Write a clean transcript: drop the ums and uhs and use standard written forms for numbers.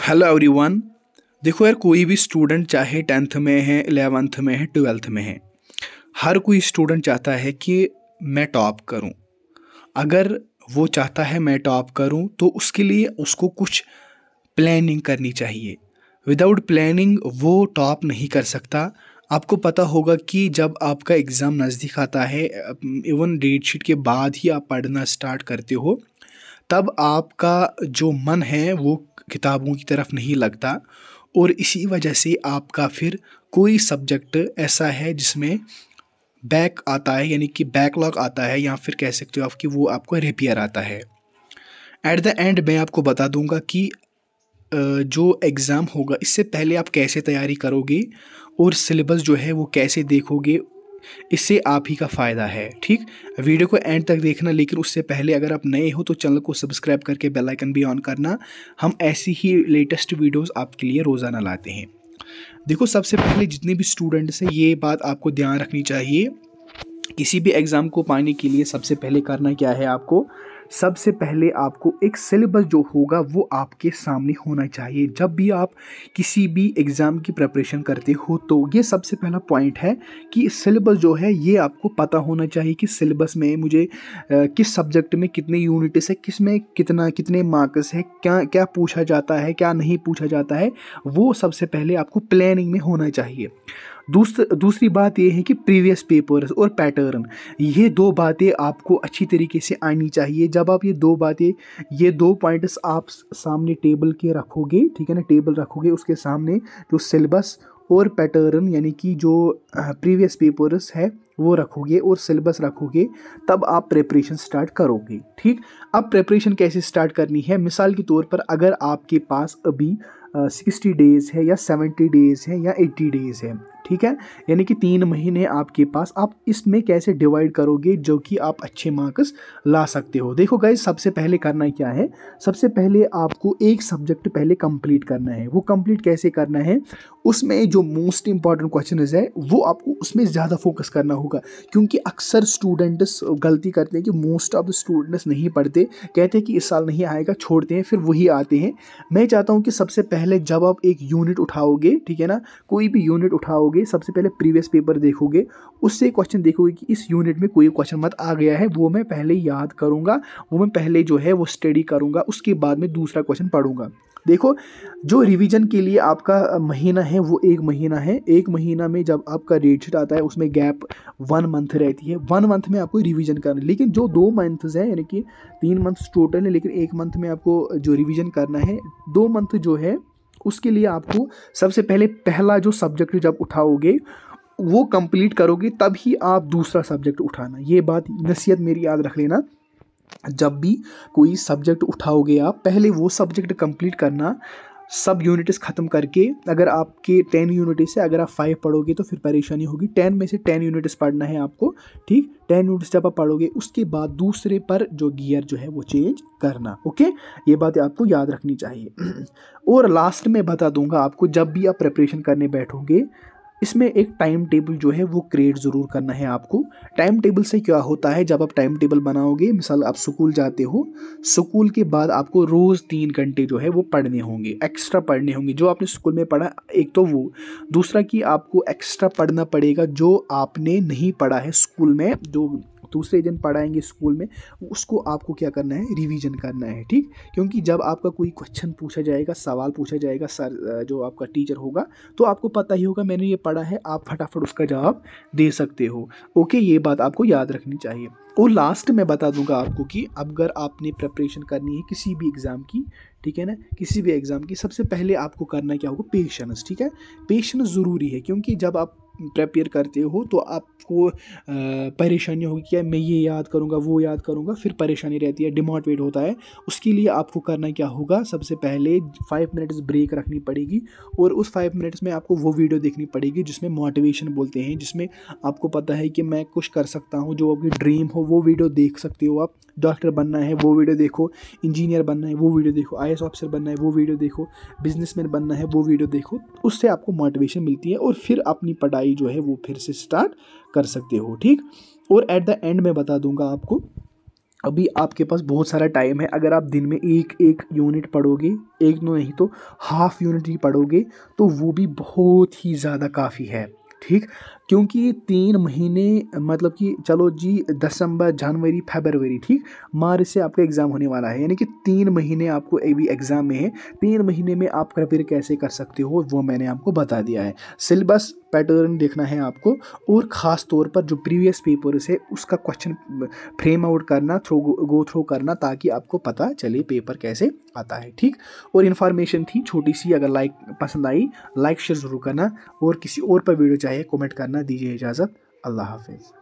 Hello everyone. देखो यार, कोई भी स्टूडेंट चाहे 10th में है, 11th में है, 12th में है, हर कोई स्टूडेंट चाहता है कि मैं टॉप करूं। अगर वो चाहता है मैं टॉप करूं तो उसके लिए उसको कुछ प्लानिंग करनी चाहिए। विदाउट प्लानिंग वो टॉप नहीं कर सकता। आपको पता होगा कि जब आपका एग्ज़ाम नज़दीक आता है, इवन डेट शीट के बाद ही आप पढ़ना स्टार्ट करते हो, तब आपका जो मन है वो किताबों की तरफ नहीं लगता और इसी वजह से आपका फिर कोई सब्जेक्ट ऐसा है जिसमें बैक आता है, यानी कि बैकलॉग आता है, या फिर कह सकते हो आप कि वो आपको रिपेयर आता है। एट द एंड मैं आपको बता दूंगा कि जो एग्ज़ाम होगा इससे पहले आप कैसे तैयारी करोगे और सिलेबस जो है वो कैसे देखोगे, इससे आप ही का फ़ायदा है। ठीक, वीडियो को एंड तक देखना, लेकिन उससे पहले अगर आप नए हो तो चैनल को सब्सक्राइब करके बेल आइकन भी ऑन करना। हम ऐसी ही लेटेस्ट वीडियोस आपके लिए रोज़ाना लाते हैं। देखो, सबसे पहले जितने भी स्टूडेंट्स हैं ये बात आपको ध्यान रखनी चाहिए। किसी भी एग्ज़ाम को पाने के लिए सबसे पहले करना क्या है, आपको सबसे पहले आपको एक सिलेबस जो होगा वो आपके सामने होना चाहिए। जब भी आप किसी भी एग्ज़ाम की प्रिपरेशन करते हो तो ये सबसे पहला पॉइंट है कि सिलेबस जो है ये आपको पता होना चाहिए कि सिलेबस में मुझे किस सब्जेक्ट में कितने यूनिट्स है, किस में कितने मार्क्स है, क्या क्या पूछा जाता है, क्या नहीं पूछा जाता है, वो सबसे पहले आपको प्लानिंग में होना चाहिए। दूसरी बात ये है कि प्रीवियस पेपर्स और पैटर्न, ये दो बातें आपको अच्छी तरीके से आनी चाहिए। जब आप ये दो पॉइंट्स आप सामने टेबल के रखोगे, ठीक है ना, टेबल रखोगे, उसके सामने जो सिलेबस और पैटर्न यानी कि जो प्रीवियस पेपर्स है वो रखोगे और सिलेबस रखोगे, तब आप प्रिपरेशन स्टार्ट करोगे। ठीक, अब प्रिपरेशन कैसे स्टार्ट करनी है, मिसाल के तौर पर अगर आपके पास अभी 60 डेज़ है या 70 डेज़ है या 80 डेज़ है, ठीक है, यानी कि 3 महीने आपके पास, आप इसमें कैसे डिवाइड करोगे जो कि आप अच्छे मार्क्स ला सकते हो। देखो गाइस, सबसे पहले करना क्या है, सबसे पहले आपको एक सब्जेक्ट पहले कंप्लीट करना है। वो कंप्लीट कैसे करना है, उसमें जो मोस्ट इंपॉर्टेंट क्वेश्चन है वो आपको उसमें ज़्यादा फोकस करना होगा, क्योंकि अक्सर स्टूडेंट्स गलती करते हैं कि मोस्ट ऑफ द स्टूडेंट्स नहीं पढ़ते, कहते हैं कि इस साल नहीं आएगा, छोड़ते हैं, फिर वही आते हैं। मैं चाहता हूँ कि सबसे पहले जब आप एक यूनिट उठाओगे, ठीक है ना, कोई भी यूनिट उठाओगे, सबसे पहले प्रीवियस पेपर देखोगे, उससे क्वेश्चन देखोगे कि इस यूनिट में कोई क्वेश्चन मत आ गया है, वो मैं पहले याद करूँगा, वो मैं पहले जो है वो स्टडी करूँगा, उसके बाद में दूसरा क्वेश्चन पढ़ूंगा। देखो, जो रिवीजन के लिए आपका महीना है वो 1 महीना है। 1 महीना में जब आपका रेट शीट आता है उसमें गैप 1 मंथ रहती है। 1 मंथ में आपको रिवीजन करना है, लेकिन जो 2 मंथ्स हैं, यानी कि 3 मंथ्स टोटल है, लेकिन 1 मंथ में आपको जो रिवीजन करना है, 2 मंथ जो है उसके लिए आपको सबसे पहले पहला जो सब्जेक्ट जब उठाओगे वो कंप्लीट करोगे, तभी आप दूसरा सब्जेक्ट उठाना। ये बात नसीहत मेरी याद रख लेना, जब भी कोई सब्जेक्ट उठाओगे आप पहले वो सब्जेक्ट कंप्लीट करना। सब यूनिट्स ख़त्म करके, अगर आपके 10 यूनिट्स है, अगर आप 5 पढ़ोगे तो फिर परेशानी होगी। 10 में से 10 यूनिट्स पढ़ना है आपको। ठीक, 10 यूनिट्स जब आप पढ़ोगे उसके बाद दूसरे पर जो गियर जो है वो चेंज करना। ओके, ये बातें आपको याद रखनी चाहिए। और लास्ट में बता दूंगा आपको, जब भी आप प्रिपरेशन करने बैठोगे इसमें एक टाइम टेबल जो है वो क्रिएट ज़रूर करना है आपको। टाइम टेबल से क्या होता है, जब आप टाइम टेबल बनाओगे, मिसाल आप स्कूल जाते हो, स्कूल के बाद आपको रोज़ 3 घंटे जो है वो पढ़ने होंगे, एक्स्ट्रा पढ़ने होंगे जो आपने स्कूल में पढ़ा। एक तो वो, दूसरा कि आपको एक्स्ट्रा पढ़ना पड़ेगा जो आपने नहीं पढ़ा है स्कूल में, जो दूसरे दिन पढ़ाएंगे स्कूल में, उसको आपको क्या करना है, रिवीजन करना है। ठीक, क्योंकि जब आपका कोई क्वेश्चन पूछा जाएगा, सवाल पूछा जाएगा, सर जो आपका टीचर होगा, तो आपको पता ही होगा मैंने ये पढ़ा है, आप फटाफट उसका जवाब दे सकते हो। ओके, ये बात आपको याद रखनी चाहिए। और लास्ट में बता दूंगा आपको कि अगर आपने प्रिपरेशन करनी है किसी भी एग्ज़ाम की, ठीक है ना, किसी भी एग्ज़ाम की, सबसे पहले आपको करना क्या होगा, पेशेंस। ठीक है, पेशेंस ज़रूरी है, क्योंकि जब आप प्रिपेयर करते हो तो आपको परेशानी होगी कि मैं ये याद करूँगा, वो याद करूँगा, फिर परेशानी रहती है, डिमोटिवेट होता है। उसके लिए आपको करना क्या होगा, सबसे पहले 5 मिनट्स ब्रेक रखनी पड़ेगी और उस 5 मिनट्स में आपको वो वीडियो देखनी पड़ेगी जिसमें मोटिवेशन बोलते हैं, जिसमें आपको पता है कि मैं कुछ कर सकता हूँ, जो आपकी ड्रीम हो वो वीडियो देख सकते हो आप। डॉक्टर बनना है वो वीडियो देखो, इंजीनियर बनना है वो वीडियो देखो, IAS ऑफिसर बनना है वो वीडियो देखो, बिजनेसमैन बनना है वो वीडियो देखो। उससे आपको मोटिवेशन मिलती है और फिर अपनी पढ़ाई जो है वो फिर से स्टार्ट कर सकते हो। ठीक, और एट द एंड में बता दूंगा आपको अभी आपके पास बहुत सारा टाइम है। अगर आप दिन में एक एक यूनिट पढ़ोगे, एक दो नहीं तो हाफ यूनिट ही पढ़ोगे, तो वो भी बहुत ही ज़्यादा काफ़ी है। ठीक, क्योंकि ये 3 महीने, मतलब कि चलो जी दिसंबर जनवरी फरवरी, ठीक, मार्च से आपका एग्ज़ाम होने वाला है, यानी कि 3 महीने आपको अभी एग्ज़ाम में है। 3 महीने में आप प्रिपेयर कैसे कर सकते हो वो मैंने आपको बता दिया है। सिलेबस पैटर्न देखना है आपको, और ख़ास तौर पर जो प्रीवियस पेपर्स है उसका क्वेश्चन फ्रेम आउट करना, गो थ्रू करना, ताकि आपको पता चले पेपर कैसे आता है। ठीक, और इन्फॉर्मेशन थी छोटी सी, अगर लाइक पसंद आई लाइक शेयर ज़रूर करना, और किसी और पर वीडियो चाहिए कमेंट करना। दीजिए इजाज़त, अल्लाह हाफिज़।